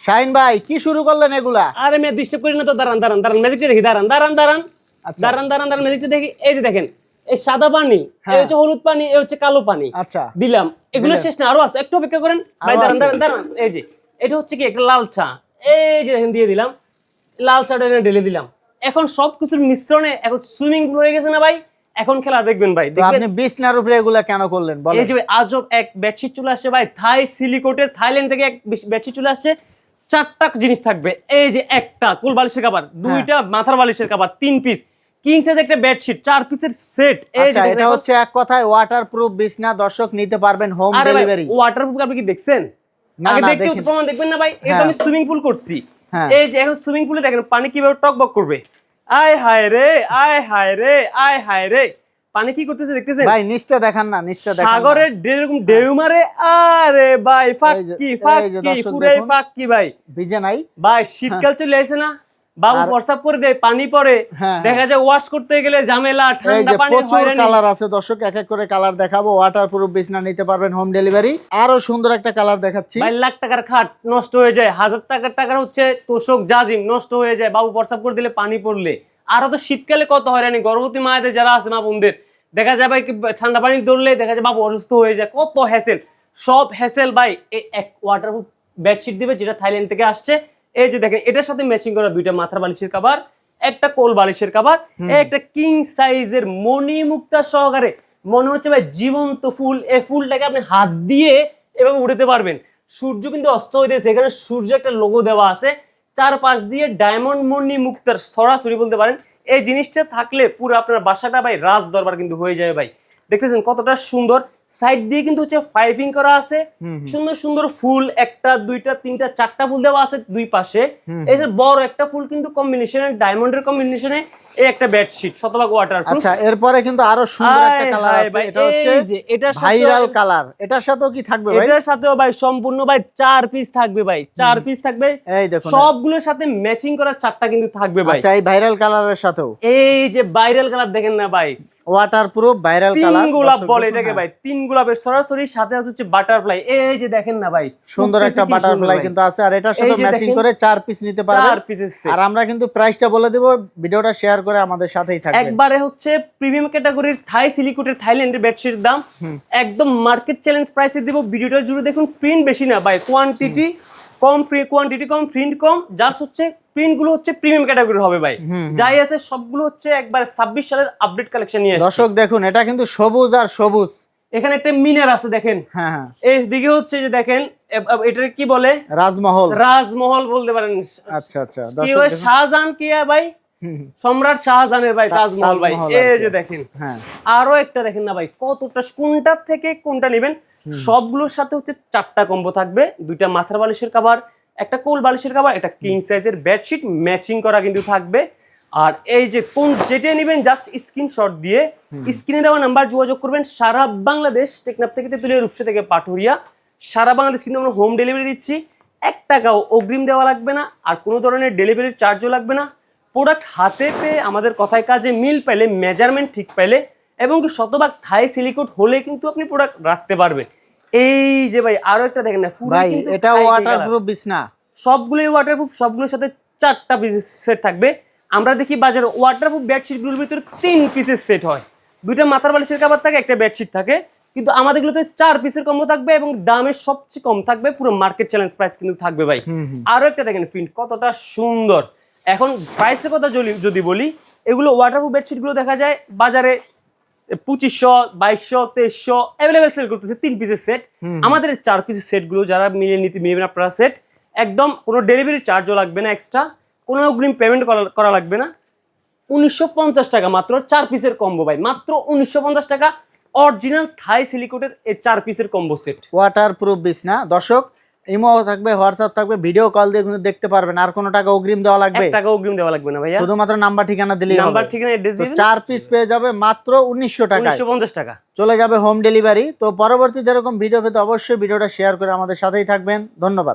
শাহিন ভাই কি শুরু করলেন এগুলা? আরে আমি ডিস্টার্ব করি না তো, দাঁড়ান দাঁড়ান দাঁড়ান, ম্যাজিকটা দেখি, দাঁড়ান দাঁড়ান দাঁড়ান আচ্ছা। দাঁড়ান দাঁড়ান দাঁড়ান, ম্যাজিকটা দেখি। এই যে দেখেন, এই সাদা পানি, এই হচ্ছে হলুদ পানি, এই হচ্ছে কালো পানি। আচ্ছা দিলাম, এগুলো দিলেন। শেষ না, আরো আছে, একটু অপেক্ষা করেন ভাই, আরো দাঁড়ান আছে। দাঁড়ান দাঁড়ান। এই যে এটা হচ্ছে কি একটা লাল চা, এই যে দেখেন দিয়ে দিলাম, লাল চাটা এখানে ঢেলে দিলাম। এখন সবকিছুর মিশ্রণে এখন সুইমিং পুল হয়ে গেছে না ভাই? এখন খেলা দেখবেন ভাই, তো দেখবেন। আপনি বিছনার উপরে এগুলা কেন করলেন বলেন? এই যে ভাই, আজব এক বেডশিট চলে আসছে ভাই, থাই সিলিকোটের, থাইল্যান্ড থেকে এক বেডশিট চলে আসছে। 4টা জিনিস থাকবে, এই যে একটা কোল বালিশের কভার, 2টা মাথার বালিশের কভার, 3 পিস কিং সাইজ একটা বেডশিট, 4 পিসের সেট। এই আচ্ছা, যে এটা হচ্ছে এক কথায় ওয়াটারপ্রুফ বিছনা, দর্শক নিতে পারবেন হোম ডেলিভারি। ওয়াটারপ্রুফ আপনি কি দেখছেন? না আগে না দেখতে দেখেন। প্রমাণ দেখবেন না ভাই, এটা হ্যাঁ। আমি সুইমিং পুল করছি। হ্যাঁ। এই যে এখন সুইমিং পুলে দেখেন পানি কিভাবে টকবক করবে, আয় হায় রে, আয় হায় রে, আয় হায় রে, পানি কি করতেছে দেখতেছেন ভাই নিচটা দেখান না, নিচটা দেখান না। সাগরের এরকম ঢেউ মারে। আরে ভাই এই যে ফাক্কি দর্শক পুরাই দেখুন। ফাক্কি ভাই। ভিজে নাই। ভাই শীতকাল চলে আসে না, বাবু আর- প্রসাব করে দেয়, পানি পড়ে, হ্যাঁ, দেখা যায় ওয়াশ করতে গেলে ঝামেলা, এই ঠান্ডা যে পানি প্রচুর কালার আছে দর্শক, এক এক করে কালার দেখাবো। ওয়াটারপ্রুফ বিছনা নিতে পারবেন হোম ডেলিভারি। আরো সুন্দর একটা কালার দেখাচ্ছি। ভাই লাখ টাকার খাট নষ্ট হয়ে যায়, 1000 টাকার হচ্ছে তোষক জাজিম নষ্ট হয়ে যায়, বাবু প্রসাব করে দিলে পানি পড়লে। আরো তো শীতকালে কত হয়রানি, গর্ভবতী মায়েদের যারা আছে মা বোনদের, দেখা যায় ভাই ঠান্ডা পানি ধরলে দেখা যায় বাবু অসুস্থ হয়ে যায়, কত হ্যাসেল। সব হ্যাসেল ভাই এই এক ওয়াটারপ্রুফ বেডশিট দিবে, যেটা থাইল্যান্ড থেকে আসছে। এই যে দেখেন, এটার সাথে ম্যাচিং করা 2টা মাথার বালিশের কভার, একটা কোল বালিশের কভার, একটা কিং সাইজের মণিমুক্তা সহকারে, মনে হচ্ছে ভাই জীবন্ত ফুল। এই ফুলটাকে আপনি হাত দিয়ে এভাবে উঠাতে পারবেন। সূর্য কিন্তু অস্ত হইতেছে, এখানে সূর্য একটা লোগো দেওয়া আছে, চারপাশ দিয়ে ডায়মন্ড মণি মুক্তার সরাসরি বলতে পারেন। এই জিনিসটা থাকলে পুরো আপনার বাসাটা ভাই রাজ দরবার কিন্তু হয়ে যাবে ভাই। দেখতেছেন কতটা সুন্দর, সাইড দিয়ে কিন্তু হচ্ছে পাইপিং করা আছে, সুন্দর সুন্দর ফুল, 1টা 2টা 3টা 4টা ফুল দেওয়া আছে দুই পাশে। এই যে বড় একটা ফুল কিন্তু কম্বিনেশনে, ডায়মন্ডের কম্বিনেশনে এই একটা বেডশিট, শতভাগ ওয়াটারপ্রুফ। আচ্ছা, এরপরে কিন্তু আরো সুন্দর একটা কালার আছে, এটা হচ্ছে এটার ভাইরাল কালার। এটার সাথেও কি থাকবে ভাই? এটার সাথেও ভাই সম্পূর্ণ ভাই 4 পিস থাকবে ভাই, 4 পিস থাকবে। এই দেখুন, সবগুলোর সাথে ম্যাচিং করা 4টা কিন্তু থাকবে ভাই। আচ্ছা, এই ভাইরাল কালারের সাথেও এই যে ভাইরাল কালার দেখেন না ভাই, ওয়াটারপ্রুফ ভাইরাল তিন কালার গোলাপ বলে এটাকে ভাই, 3 গোলাপের সরাসরি সাথে হচ্ছে বাটারফ্লাই। এই যে দেখেন না ভাই, সুন্দর একটা বাটারফ্লাই কিন্তু আছে, আর এটার সাথে ম্যাচিং করে 4 পিস নিতে পারবেন। 4 পিসের সেট। আর আমরা কিন্তু প্রাইসটা বলে দেব, ভিডিওটা শেয়ার করে আমাদের সাথেই থাকবেন। একবারে হচ্ছে প্রিমিয়াম ক্যাটাগরির থাই সিলিকোটের থাইল্যান্ডের বেডশিটের দাম একদম মার্কেট চ্যালেঞ্জ প্রাইসে দেব। ভিডিওটা জুড়ে দেখুন, প্রিন্ট বেশি না ভাই, কোয়ান্টিটি কম, প্রিন্ট কম, জাস্ট হচ্ছে প্রিন্ট গুলো হচ্ছে প্রিমিয়াম ক্যাটাগরির হবে ভাই। যাই আছে সবগুলো হচ্ছে একবার 26 সালের আপডেট কালেকশন নিয়ে আসছে। দর্শক দেখুন, এটা কিন্তু সবুজ আর সবুজ। এখানে একটা মিনার আছে দেখেন, হ্যাঁ হ্যাঁ, এই দিকে হচ্ছে যে দেখেন, এটা কি বলে, রাজমহল। রাজমহল বলতে পারেন। আচ্ছা আচ্ছা, কি দর্শক হয়, দেখুন। শাহজাহান কি ভাই, সম্রাট শাহজাহানের ভাই তাজমহল ভাই। তাজমহল এই আছে। যে দেখেন, হ্যাঁ, আরো একটা দেখেন না ভাই, কতটা, কোনটা থেকে কোনটা নেবেন। সবগুলোর সাথে হচ্ছে 4টা কম্বো থাকবে, 2টা মাথার বালিশের কভার, একটা কোল বালিশের কভার, একটা কিং সাইজের বেডশিট ম্যাচিং করা কিন্তু থাকবে। আর এই যে কোন যেটা নেবেন জাস্ট স্ক্রিনশট দিয়ে স্ক্রিনে দেওয়া নাম্বার যোগাযোগ করবেন। সারা বাংলাদেশ, টেকনাফ থেকে তেতুলিয়া, রূপসা থেকে পাটুরিয়া, সারা বাংলাদেশ কিন্তু আমরা হোম ডেলিভারি দিচ্ছি। 1 টাকাও অগ্রিম দেওয়া লাগবে না, আর কোনো ধরনের ডেলিভারির চার্জও লাগবে না। প্রোডাক্ট হাতে পেয়ে আমাদের কথায় কাজে মিল পাইলে, মেজারমেন্ট ঠিক পাইলে এবং শতভাগ থাই সিলিকোট হলে কিন্তু আপনি প্রোডাক্ট রাখতে পারবেন। এই যে ভাই আরো একটা দেখেন না, পুরো ভাই কিন্তু এটা ওয়াটারপ্রুফ বিছনা, সবগুলোই ওয়াটারপ্রুফ, সবগুলোর সাথে 4টা পিসের সেট থাকবে। আমরা দেখি বাজারে ওয়াটারপ্রুফ বেডশিটগুলোর ভিতরে 3 পিসের সেট হয়, 2টা মাথার বালিশের কভার থাকে, একটা বেডশিট থাকে, কিন্তু আমাদেরগুলোতে 4 পিসের কম্বো থাকবে এবং দামে সবচেয়ে কম থাকবে, পুরো মার্কেট চ্যালেঞ্জ প্রাইস কিন্তু থাকবে ভাই। আরো একটা দেখেন প্রিন্ট কতটা সুন্দর। এখন প্রাইসের কথা যদি বলি, এগুলো ওয়াটারপ্রুফ বেডশিটগুলো দেখা যায় বাজারে 2500, 2200, 2300 অ্যাভেলেবেল সেল করতেছে 3 পিসের সেট। আমাদের 4 পিসের সেটগুলো যারা মিলিয়ে নিতে নেবেন আপনারা সেট, একদম কোনো ডেলিভারি চার্জও লাগবে না, এক্সট্রা কোনো অগ্রিম পেমেন্ট করা লাগবে না। 1950 টাকা মাত্র 4 পিসের কম্বো ভাই, মাত্র 1950 টাকা অরিজিনাল থাই সিলিকোটের এই 4 পিসের কম্বো সেট। ওয়াটারপ্রুফ বিছনা। দর্শক ইমো থাকবে, হোয়াটসঅ্যাপ থাকবে, ভিডিও কল দিয়ে কিন্তু দেখতে পারবেন। আর কোনো টাকা অগ্রিম দেওয়া লাগবে? 1 টাকা অগ্রিম দেওয়া লাগবে না ভাইয়া, শুধুমাত্র নাম্বার ঠিকানা দিলেই হবে। নাম্বার ঠিকানা অ্যাড্রেস দিবেন। 4 পিস পেয়ে যাবে মাত্র 1900 টাকায়, 1950 টাকা, চলে যাবে হোম ডেলিভারি। তো পরবর্তী যেরকম ভিডিও পেতে অবশ্যই ভিডিওটা শেয়ার করে আমাদের সাথেই থাকবেন। ধন্যবাদ।